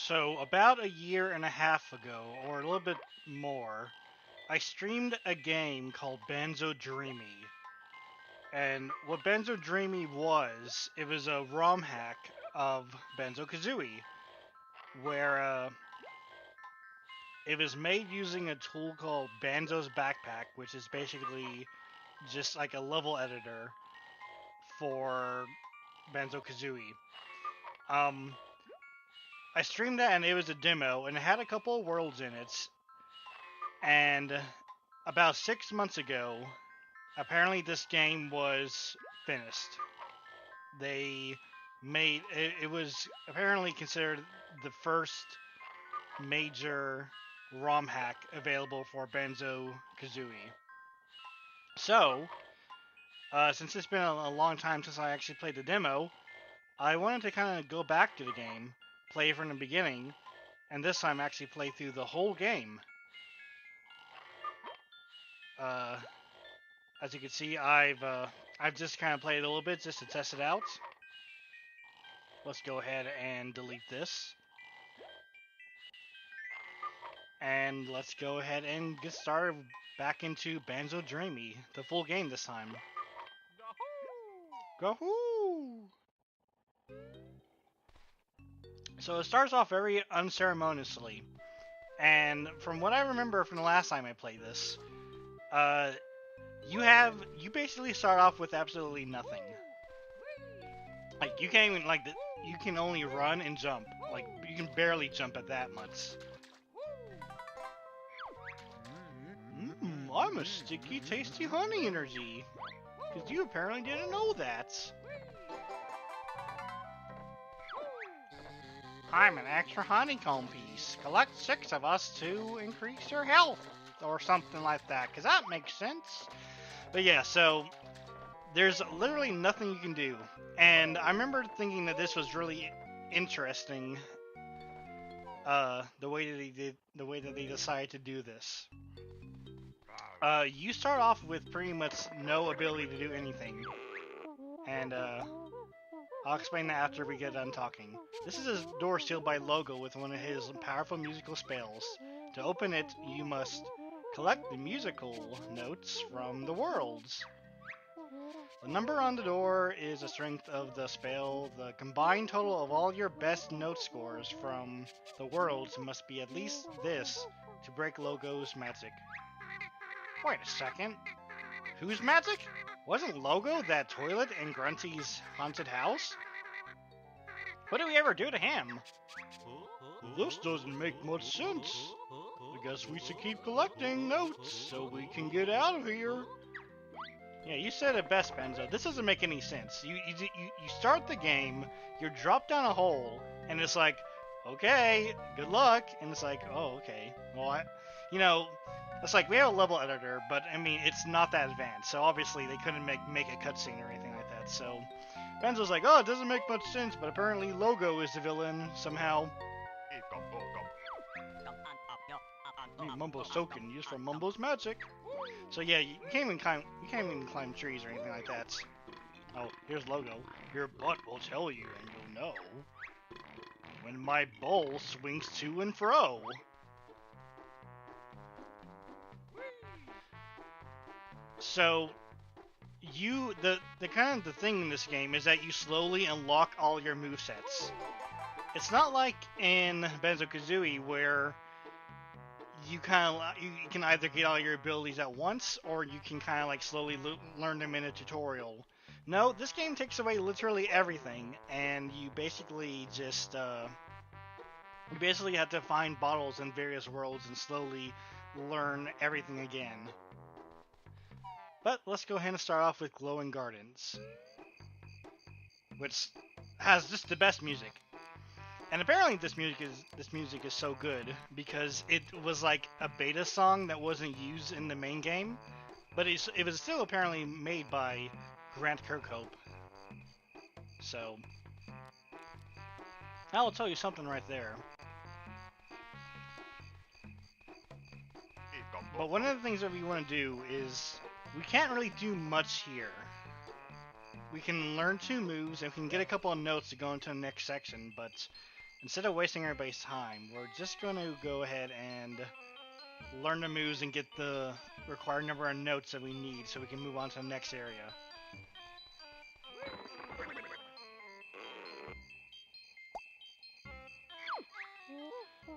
So, about a year and a half ago, or a little bit more, I streamed a game called Banjo Dreamie. And what Banjo Dreamie was, it was a ROM hack of Banjo Kazooie, where it was made using a tool called Banjo's Backpack, which is basically just like a level editor for Banjo Kazooie. Um, I streamed that and it was a demo, and it had a couple of worlds in it. And about 6 months ago, apparently this game was finished. They made it was apparently considered the first major ROM hack available for Banjo Kazooie. So, since it's been a long time since I actually played the demo, I wanted to kind of go back to the game, play from the beginning, and this time actually play through the whole game. Uh, as you can see, I've just kind of played a little bit just to test it out. Let's go ahead and delete this. And let's go ahead and get started back into Banjo Dreamie, the full game this time. Go-hoo! So it starts off very unceremoniously. And from what I remember from the last time I played this, you basically start off with absolutely nothing. Like you can't even you can only run and jump. Like you can barely jump at that much. I'm a sticky, tasty honey energy. Because you apparently didn't know that. I'm an extra honeycomb piece. Collect 6 of us to increase your health. Or something like that, because that makes sense. But yeah, so there's literally nothing you can do. And I remember thinking that this was really interesting. The way that they decided to do this. You start off with pretty much no ability to do anything. And I'll explain that after we get done talking. This is a door sealed by Logo with one of his powerful musical spells. To open it, you must collect the musical notes from the worlds. The number on the door is the strength of the spell. The combined total of all your best note scores from the worlds must be at least this to break Logo's magic. Wait a second. Whose magic? Wasn't Logo that toilet in Grunty's haunted house? What did we ever do to him? This doesn't make much sense. I guess we should keep collecting notes so we can get out of here. Yeah, you said it best, Benzo. This doesn't make any sense. You start the game, you're dropped down a hole, and it's like, okay, good luck. And it's like, oh, okay. Well, it's like we have a level editor, but I mean, it's not that advanced. So obviously they couldn't make a cutscene or anything like that. So Benzo's like, oh, it doesn't make much sense, but apparently Logo is the villain somehow. Mumbo's token used for Mumbo's magic. So yeah, you can't even climb trees or anything like that. Oh, here's Logo. Your butt will tell you, and you'll know when my bowl swings to and fro. So the kind of the thing in this game is that you slowly unlock all your movesets. It's not like in Banjo Kazooie where you can either get all your abilities at once, or you can kind of like slowly learn them in a tutorial. No, this game takes away literally everything, and you basically just have to find bottles in various worlds and slowly learn everything again. But let's go ahead and start off with Glowing Gardens, which has just the best music. And apparently this music is so good because it was like a beta song that wasn't used in the main game, but it was still apparently made by Grant Kirkhope. So I'll tell you something right there. But one of the things that we want to do is we can't really do much here. We can learn 2 moves and we can get a couple of notes to go into the next section, but instead of wasting everybody's time, we're just going to go ahead and learn the moves and get the required number of notes that we need so we can move on to the next area.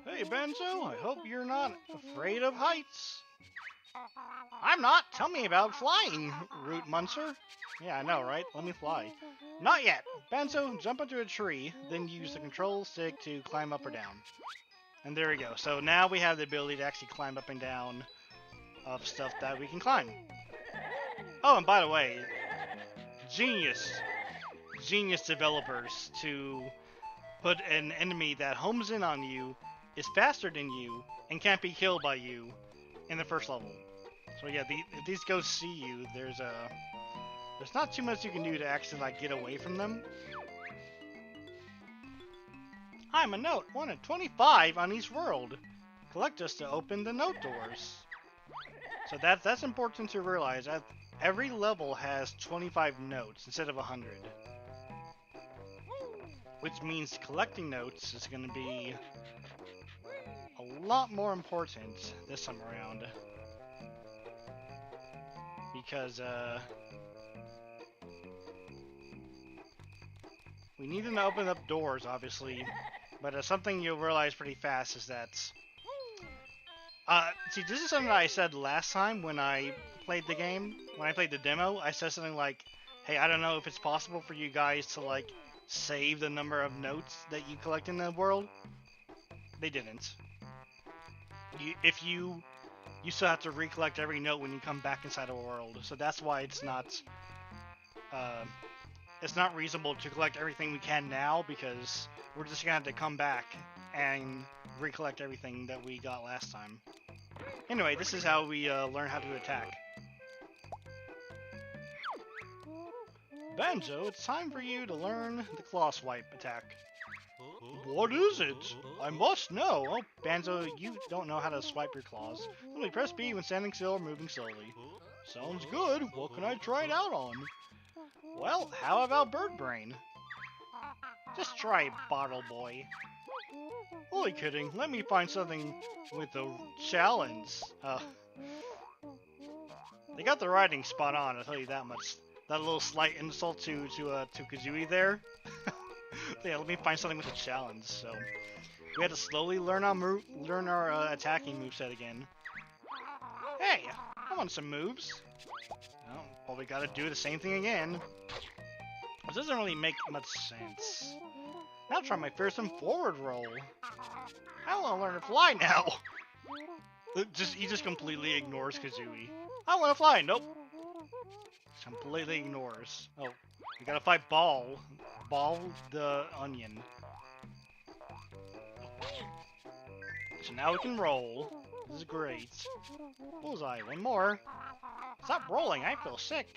Hey, Banjo, I hope you're not afraid of heights. I'm not. Tell me about flying, Root Muncer. Yeah, I know, right? Let me fly. Not yet. Banjo, jump into a tree, then use the control stick to climb up or down. And there we go. So now we have the ability to actually climb up and down of stuff that we can climb. Oh, and by the way, genius developers to put an enemy that homes in on you, is faster than you, and can't be killed by you in the first level. So yeah, if these ghosts see you, there's not too much you can do to actually like get away from them. I'm a note, 1 in 25 on each world. Collect us to open the note doors. So that's important to realize. That every level has 25 notes instead of 100. Which means collecting notes is going to be a lot more important this time around. Because, we need them to open up doors, obviously. But something you'll realize pretty fast is that... see, this is something that I said last time when I played the game. When I played the demo, I said something like, hey, I don't know if it's possible for you guys to, like, save the number of notes that you collect in the world. They didn't. You still have to recollect every note when you come back inside a world. So that's why it's not reasonable to collect everything we can now, because we're just gonna have to come back and recollect everything that we got last time. Anyway, this is how we learn how to attack. Banjo, it's time for you to learn the claw swipe attack. What is it? I must know. Oh, Banjo, you don't know how to swipe your claws. Only press B when standing still or moving slowly. Sounds good. What can I try it out on? Well, how about Bird Brain? Just try it, Bottle Boy. Only kidding. Let me find something with a challenge. They got the writing spot on, I'll tell you that much. That little slight insult to Kazooie there. Yeah, let me find something with a challenge. So we had to slowly learn our attacking moveset again. Hey, I want some moves. Well, we gotta do the same thing again. This doesn't really make much sense. Now try my fearsome forward roll. I want to learn to fly now. He just completely ignores Kazooie. I want to fly. Nope. Completely ignores. Oh, we gotta fight Ball. Ball the onion. So now we can roll. This is great. Bullseye, one more. Stop rolling, I feel sick.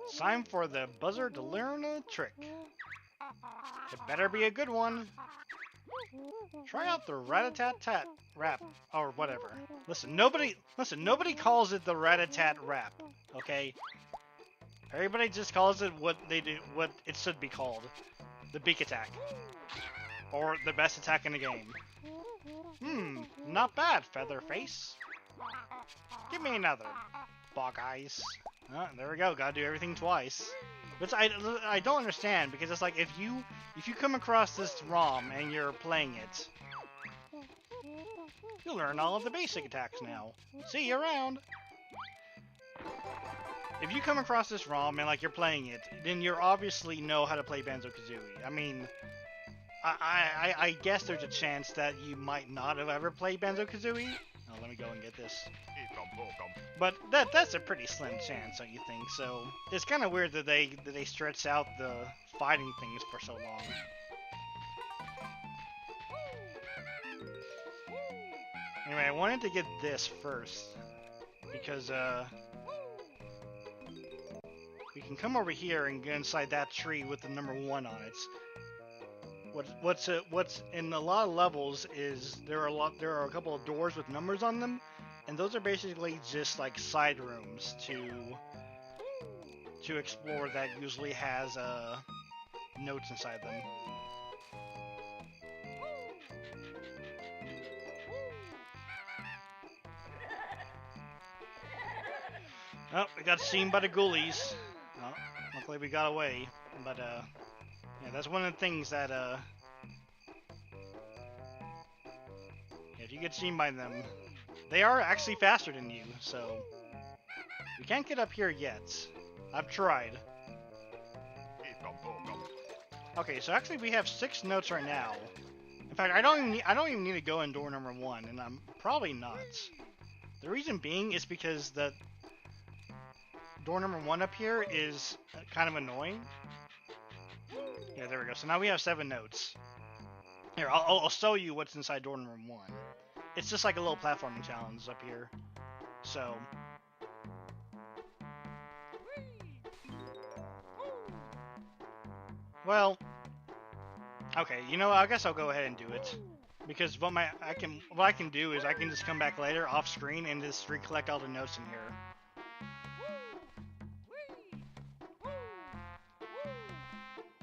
It's time for the buzzer to learn a trick. It better be a good one. Try out the rat-a-tat-tat rap, or whatever. Listen, nobody calls it the rat-a-tat rap, okay? Everybody just calls it what it should be called. The beak attack. Or the best attack in the game. Not bad, Featherface. Give me another. Bog Eyes. There we go, gotta do everything twice. Which I don't understand, because it's like, if you come across this ROM and you're playing it, you'll learn all of the basic attacks now. See you around! If you come across this ROM and like you're playing it, then you obviously know how to play Banjo Kazooie. I mean, I guess there's a chance that you might not have ever played Banjo Kazooie. Oh, let me go and get this. But that's a pretty slim chance, don't you think? So it's kind of weird that they stretch out the fighting things for so long. Anyway, I wanted to get this first because we can come over here and get inside that tree with the number 1 on it. What's in a lot of levels is there are a couple of doors with numbers on them, and those are basically just like side rooms to explore that usually has notes inside them. Oh, we got seen by the ghoulies. Oh, luckily we got away. But yeah, that's one of the things that if you get seen by them, they are actually faster than you. So we can't get up here yet. I've tried. Okay, so actually we have 6 notes right now. In fact, I don't even need to go in door number 1, and I'm probably not. The reason being is because the door number 1 up here is kind of annoying. Yeah, there we go. So now we have 7 notes. Here, I'll show you what's inside door number 1. It's just like a little platforming challenge up here. So well, okay, you know, I guess I'll go ahead and do it. Because what I can do is I can just come back later off screen and just recollect all the notes in here.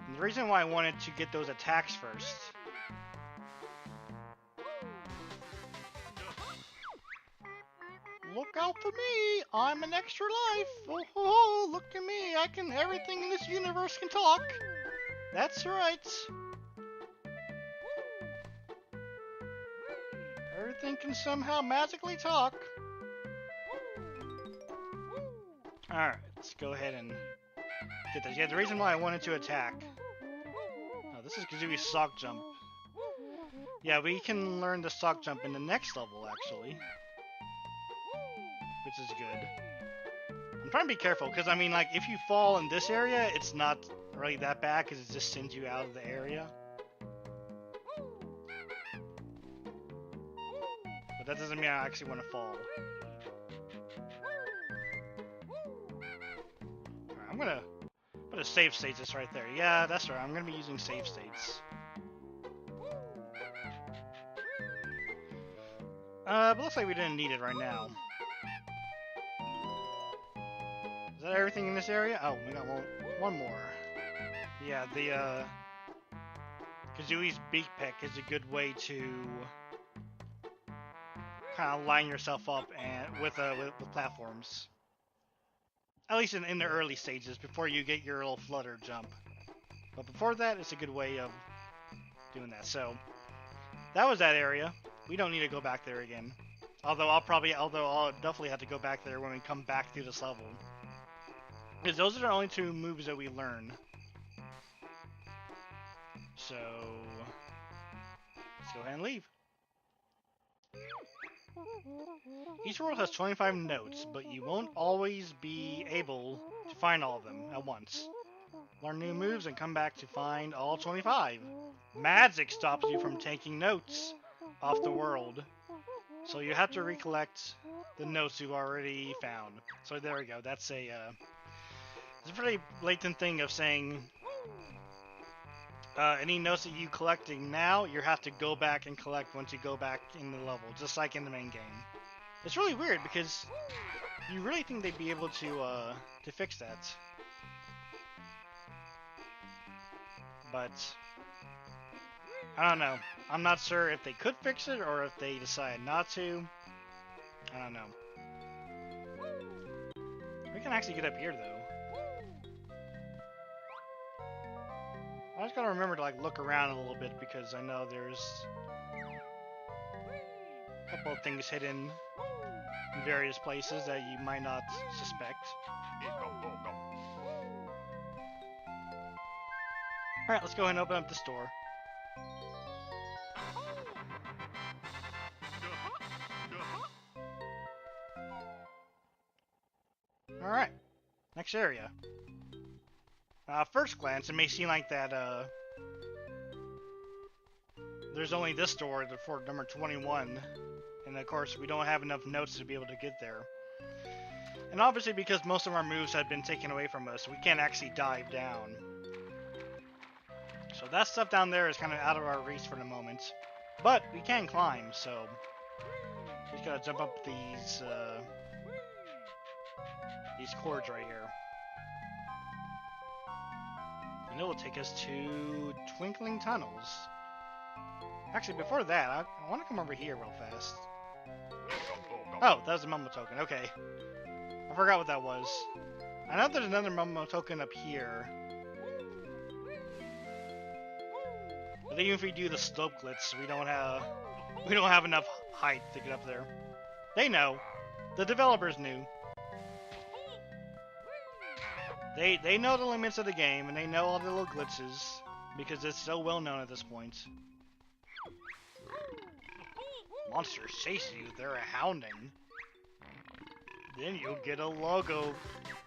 And the reason why I wanted to get those attacks first. Look out for me! I'm an extra life! Oh, look at me! Everything in this universe can talk! That's right! Everything can somehow magically talk. Alright, let's go ahead and get this. Yeah, the reason why I wanted to attack. Oh, this is Kazooie's sock jump. Yeah, we can learn the sock jump in the next level, actually. Which is good. I'm trying to be careful, because I mean, like, if you fall in this area, it's not really that bad, because it just sends you out of the area. But that doesn't mean I actually want to fall. Alright, I'm gonna put a save state just right there. Yeah, that's right, I'm gonna be using save states. But looks like we didn't need it right now. Is that everything in this area? Oh, we got one more. Yeah, the Kazooie's beak peck is a good way to kind of line yourself up and with platforms. At least in the early stages, before you get your little flutter jump. But before that, it's a good way of doing that. So that was that area. We don't need to go back there again. Although I'll definitely have to go back there when we come back through this level. Because those are the only 2 moves that we learn. So let's go ahead and leave. Each world has 25 notes, but you won't always be able to find all of them at once. Learn new moves and come back to find all 25. Magic stops you from taking notes off the world. So you have to recollect the notes you've already found. So there we go. That's it's a pretty blatant thing of saying any notes that you collecting now, you have to go back and collect once you go back in the level, just like in the main game. It's really weird because you really think they'd be able to fix that. But I don't know. I'm not sure if they could fix it or if they decide not to. I don't know. We can actually get up here though. I just gotta remember to like look around a little bit because I know there's a couple of things hidden in various places that you might not suspect. Alright, let's go ahead and open up this door. Alright, next area. First glance, it may seem like that, there's only this door for number 21, and of course we don't have enough notes to be able to get there. And obviously because most of our moves have been taken away from us, we can't actually dive down. So that stuff down there is kind of out of our reach for the moment. But we can climb, so we just gotta jump up these cords right here. it will take us to Twinkling Tunnels. Actually, before that, I want to come over here real fast. Oh, that was a Momo token. Okay. I forgot what that was. I know there's another Momo token up here. But even if we do the slope glitch, we don't have enough height to get up there. They know. The developers knew. They know the limits of the game, and they know all the little glitches, because it's so well known at this point. Monsters chase you, they're a hounding. Then you'll get a logo.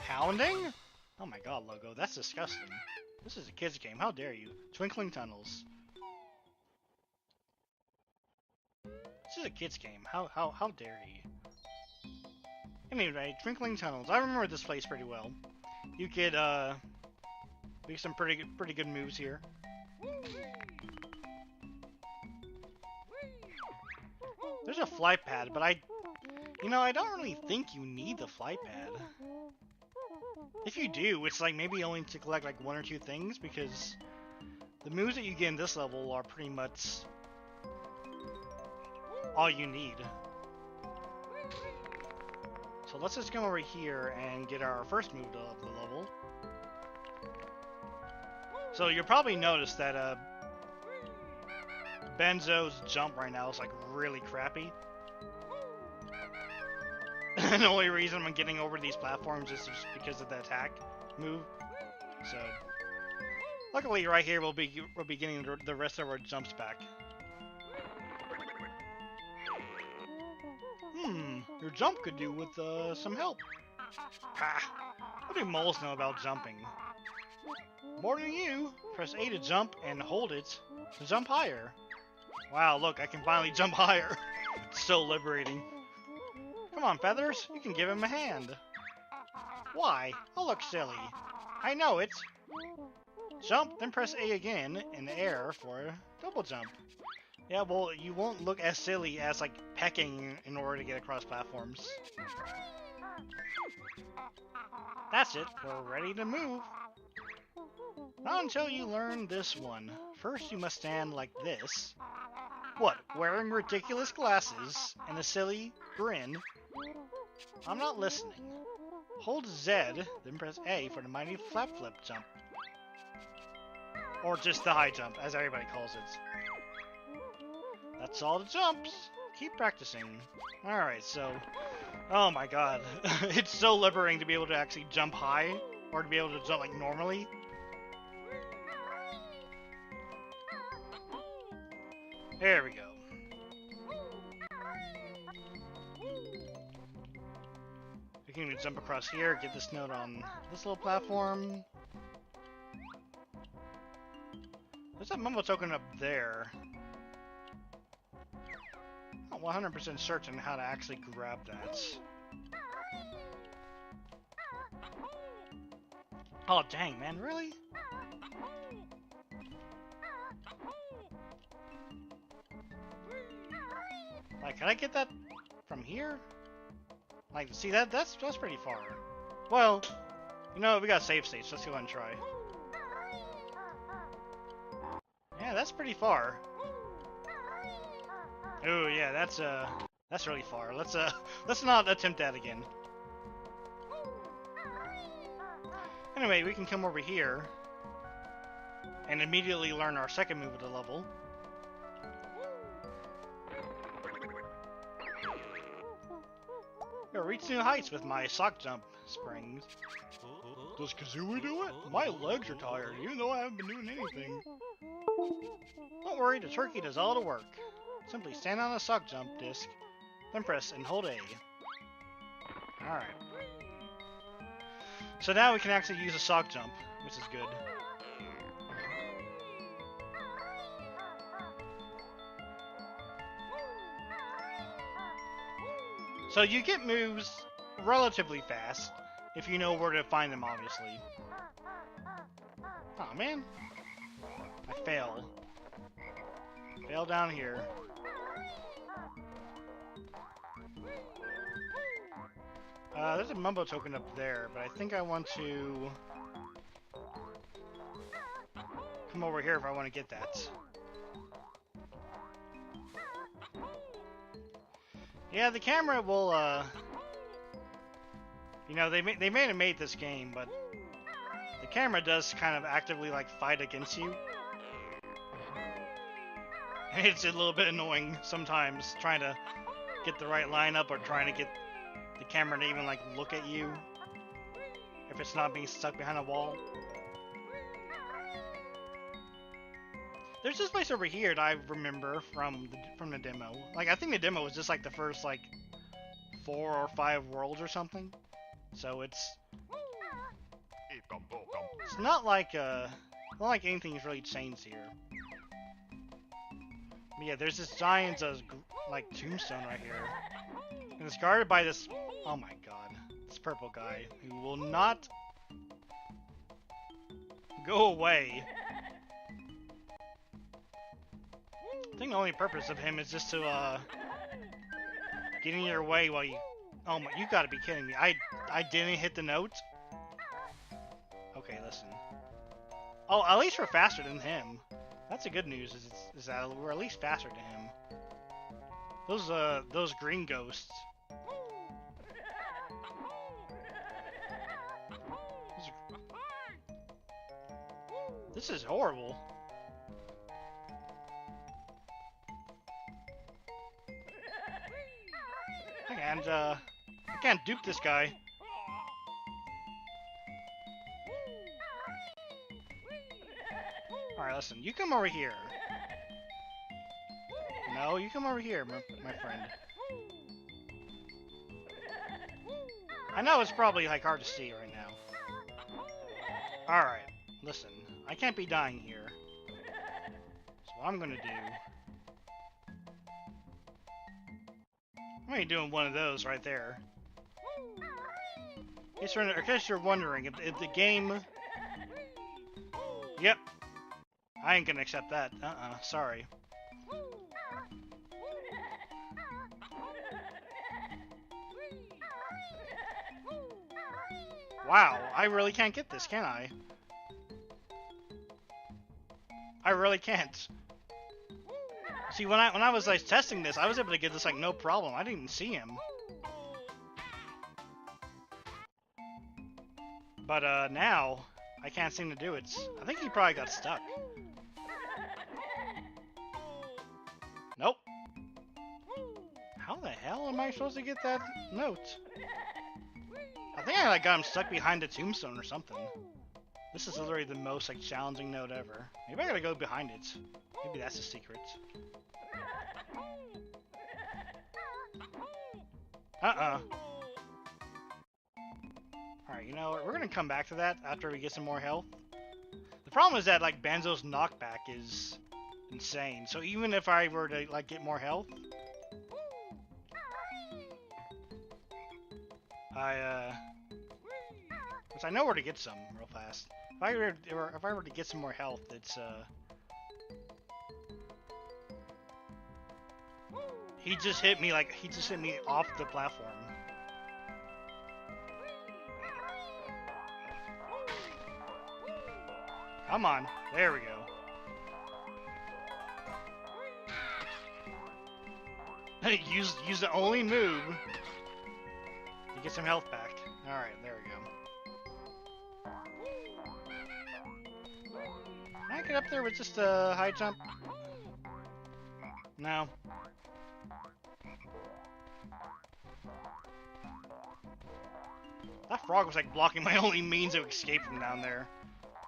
Hounding? Oh my god, logo, that's disgusting. This is a kid's game, how dare you? Twinkling Tunnels. This is a kid's game, how dare you? Anyway, Twinkling Tunnels, I remember this place pretty well. You could, make some pretty good moves here. There's a fly pad, but I don't really think you need the fly pad. If you do, it's like maybe only to collect like 1 or 2 things, because the moves that you get in this level are pretty much all you need. So let's just come over here and get our first move of the level. So you'll probably notice that Benzo's jump right now is like really crappy. And the only reason I'm getting over these platforms is just because of the attack move. So luckily right here we'll be getting the rest of our jumps back. Your jump could do with some help. Ha! What do moles know about jumping? More than you. Press A to jump and hold it to jump higher. Wow, look, I can finally jump higher. It's so liberating. Come on, Feathers, you can give him a hand. Why? I'll look silly. I know it. Jump, then press A again in the air for a double jump. Yeah, well, you won't look as silly as, like, pecking in order to get across platforms. That's it, we're ready to move. Not until you learn this one. First, you must stand like this. What, wearing ridiculous glasses and a silly grin? I'm not listening. Hold Z, then press A for the mighty flap flip jump. Or just the high jump, as everybody calls it. That's all the jumps. Keep practicing. Alright, so... Oh my god. It's so liberating to be able to actually jump high, or to be able to jump like normally. There we go. We can even jump across here, get this note on this little platform. There's that Momo token up there. I'm not 100% certain how to actually grab that. Oh dang, man, really? Like, can I get that from here? Like, see, that's pretty far. Well, you know, we got save states. Let's go ahead and try. Yeah, that's pretty far. Oh yeah, that's really far. Let's not attempt that again. Anyway, we can come over here and immediately learn our second move of the level. I'll reach new heights with my sock jump springs. Does Kazooie do it? My legs are tired, even though I haven't been doing anything. Don't worry, the turkey does all the work. Simply stand on a sock jump disc, then press and hold A. Alright. So now we can actually use a sock jump, which is good. So you get moves relatively fast, if you know where to find them, obviously. Aw, man. I fail. Fail down here. There's a Mumbo token up there, but I think I want to come over here if I want to get that. Yeah, the camera will, you know, they may have made this game, but the camera does kind of actively, like, fight against you. And it's a little bit annoying sometimes, trying to get the right lineup or trying to get the camera to even, like, look at you if it's not being stuck behind a wall. There's this place over here that I remember from the demo. Like, I think the demo was just like the first like 4 or 5 worlds or something. So it's not like anything's really changed here. But yeah, there's this giant like tombstone right here, and it's guarded by this. Oh my god, this purple guy who will not go away. I think the only purpose of him is just to, get in your way while you... Oh my, you gotta be kidding me. I didn't hit the note? Okay, listen. Oh, at least we're faster than him. That's the good news, is that we're at least faster than him. Those green ghosts. This is horrible. And, I can't dupe this guy. Alright, listen, you come over here. No, you come over here, my friend. I know it's probably, like, hard to see right now. Alright, listen, I can't be dying here. So what I'm gonna do... I'm only doing one of those right there. In case you're wondering, if the game... Yep. I ain't gonna accept that. Sorry. Wow, I really can't get this, can I? I really can't. See, when I was like testing this, I was able to get this like no problem. I didn't even see him. But now I can't seem to do it. I think he probably got stuck. Nope. How the hell am I supposed to get that note? I think I like got him stuck behind a tombstone or something. This is literally the most like challenging note ever. Maybe I gotta go behind it. Maybe that's the secret. Alright, you know what? We're gonna come back to that after we get some more health. The problem is that, like, Banjo's knockback is insane. So even if I were to, like, get more health... Which I know where to get some real fast. If I were to get some more health, it's, he just hit me off the platform. Come on, there we go. use the only move to get some health back. Alright, there we go. Can I get up there with just a high jump? No. That frog was like blocking my only means of escape from down there.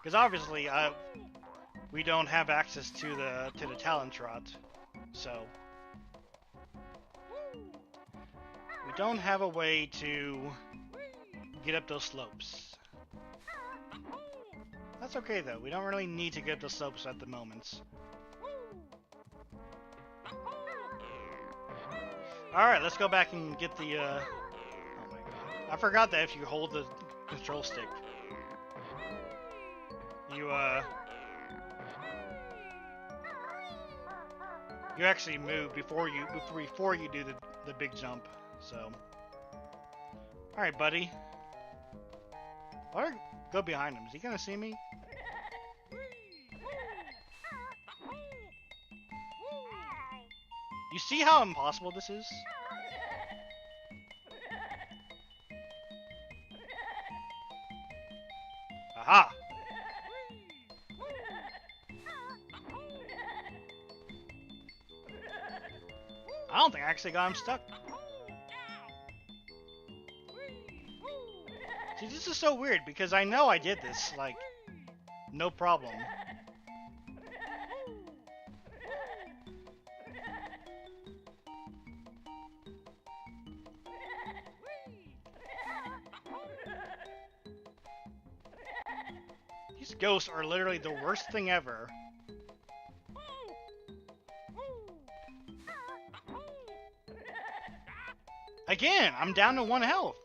Because obviously, we don't have access to the talent trot, so we don't have a way to get up those slopes. That's okay though. We don't really need to get up those slopes at the moment. All right, let's go back and get the. Oh my god! I forgot that if you hold the control stick. You actually move before you do the big jump. So, all right, buddy. Or go behind him. Is he gonna see me? You see how impossible this is? Aha! I don't think I actually got him stuck. See, this is so weird because I know I did this, like, no problem. These ghosts are literally the worst thing ever. Again, I'm down to 1 health.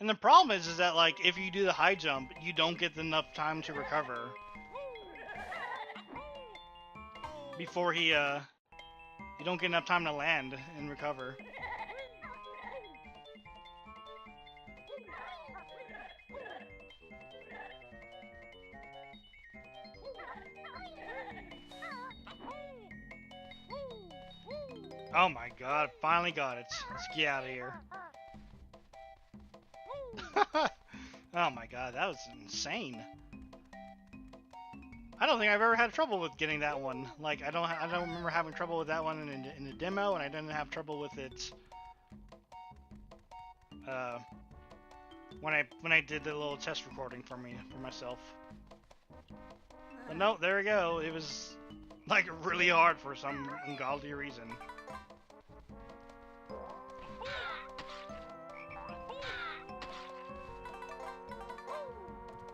And the problem is that, like, if you do the high jump, you don't get enough time to recover. Before he, you don't get enough time to land and recover. Oh my god, finally got it. Let's get out of here. Oh my god, that was insane. I don't think I've ever had trouble with getting that one. Like, I don't remember having trouble with that one in the demo, and I didn't have trouble with it when I did the little test recording for myself. But no, there we go. It was like really hard for some ungodly reason.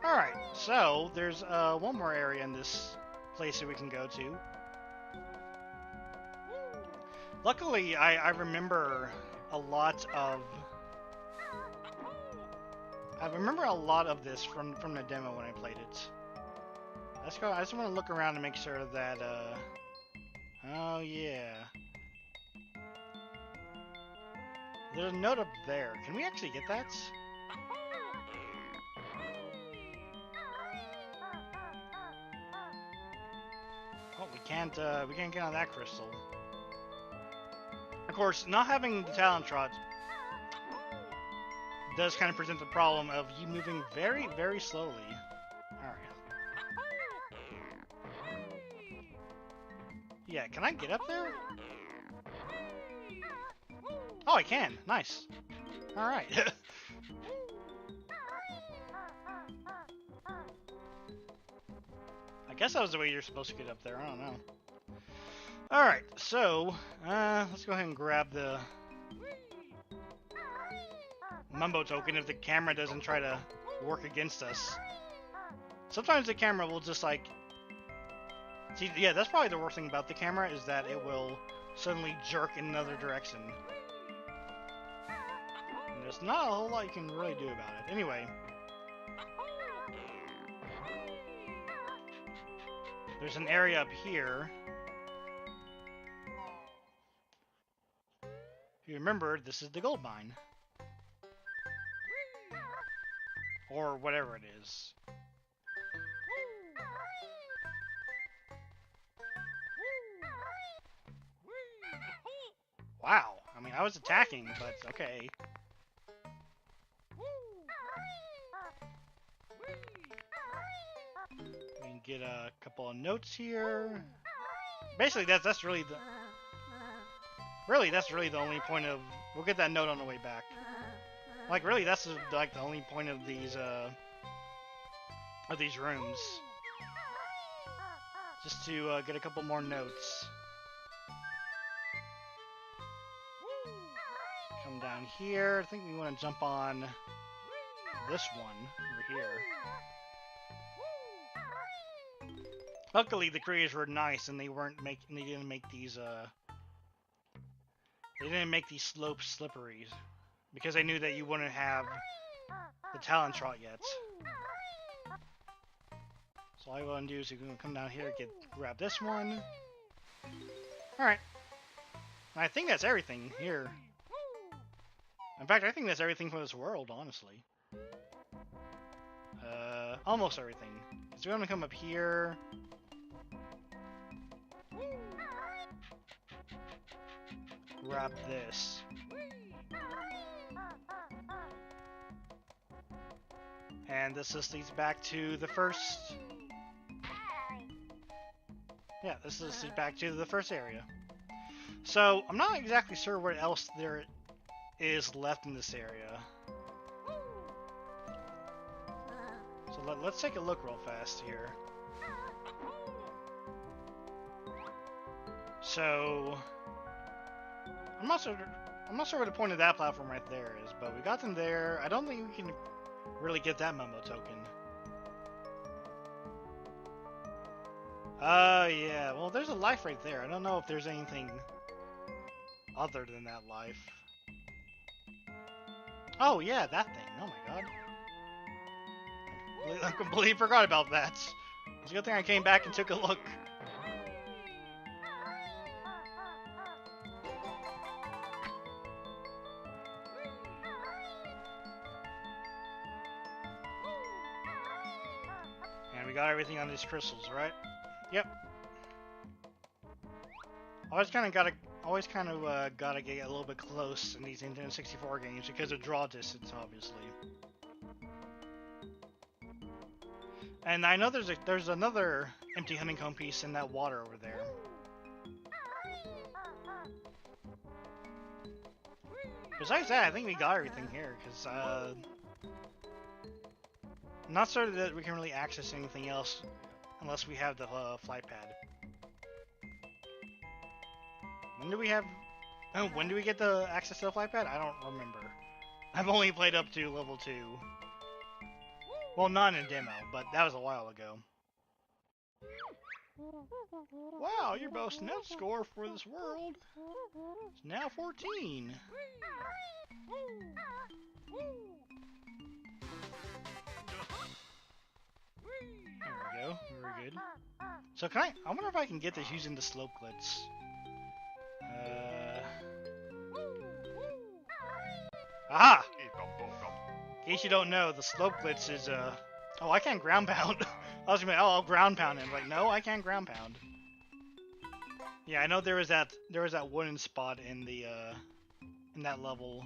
Alright, so there's one more area in this place that we can go to. Luckily, I remember a lot of this from the demo when I played it. Let's go. I just want to look around to make sure that oh yeah. There's a note up there. Can we actually get that? Oh, we can't get on that crystal. Of course, not having the talent trot does kind of present the problem of you moving very, very slowly. Alright. Yeah, can I get up there? Oh, I can. Nice. Alright. I guess that was the way you're supposed to get up there. I don't know. Alright, so, let's go ahead and grab the Mumbo token if the camera doesn't try to work against us. Sometimes the camera will just, like... See, yeah, that's probably the worst thing about the camera, is that it will suddenly jerk in another direction. And there's not a whole lot you can really do about it. Anyway. There's an area up here. If you remember, this is the gold mine. Or whatever it is. Wow. I mean, I was attacking, but okay. We can get a couple of notes here. Basically, that's really the... Really, that's really the only point of... We'll get that note on the way back. Like, really, that's like the only point of these rooms. Just to get a couple more notes. Come down here. I think we want to jump on this one over here. Luckily, the creators were nice, and they didn't make these slopes slippery, because they knew that you wouldn't have the talent trot yet. So all I want to do is you can come down here, grab this one. All right. I think that's everything here. In fact, I think that's everything for this world, honestly. Almost everything. So we're gonna come up here. Grab this. And this just leads back to the first... Yeah, this just leads back to the first area. So, I'm not exactly sure what else there is left in this area. So let's take a look real fast here. So... I'm not sure what the point of that platform right there is, but we got them there. I don't think we can really get that memo token. Yeah. Well, there's a life right there. I don't know if there's anything other than that life. Oh, yeah, that thing. Oh my god. I completely forgot about that. It's a good thing I came back and took a look. And we got everything on these crystals, right? Yep. Always kind of gotta get a little bit close in these Nintendo 64 games because of draw distance, obviously. And I know there's another empty honeycomb piece in that water over there. Besides that, I think we got everything here, because, I'm not certain that we can really access anything else unless we have the flight pad. When do we have... Oh, when do we get the access to the flight pad? I don't remember. I've only played up to level 2. Well, not in demo, but that was a while ago. Wow, your best net score for this world is now 14. There we go. Very good. So I wonder if I can get this using the slope glitch. Aha! In case you don't know, the slope glitch is, oh, I can't ground pound. I was gonna be, oh, I'll ground pound him. Like, no, I can't ground pound. Yeah, I know there was that wooden spot in the, in that level.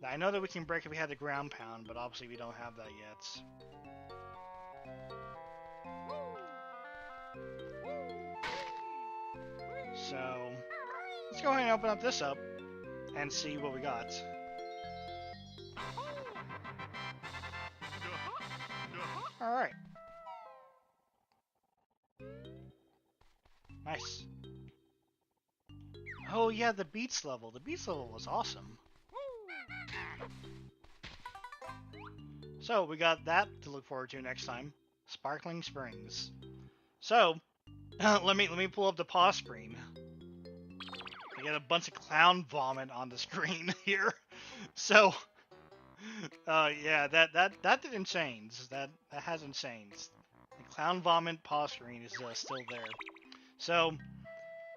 I know that we can break if we had the ground pound, but obviously we don't have that yet. So, let's go ahead and open up this up and see what we got. Alright. Nice. Oh yeah, the beats level. The beats level was awesome. So, we got that to look forward to next time. Sparkling Springs. So, let me pull up the pause screen. I get a bunch of clown vomit on the screen here. So, yeah, that didn't change. That hasn't changed. The clown vomit pause screen is still there. So,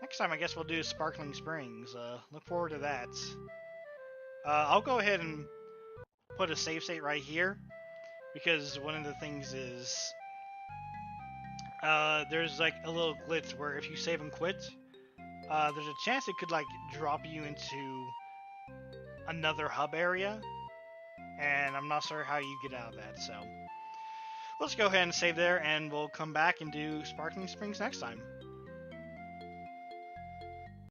next time I guess we'll do Sparkling Springs. Look forward to that. I'll go ahead and put a save state right here, because one of the things is there's like a little glitch where if you save and quit, there's a chance it could like drop you into another hub area, and I'm not sure how you get out of that. So let's go ahead and save there, and we'll come back and do Sparkling Springs next time.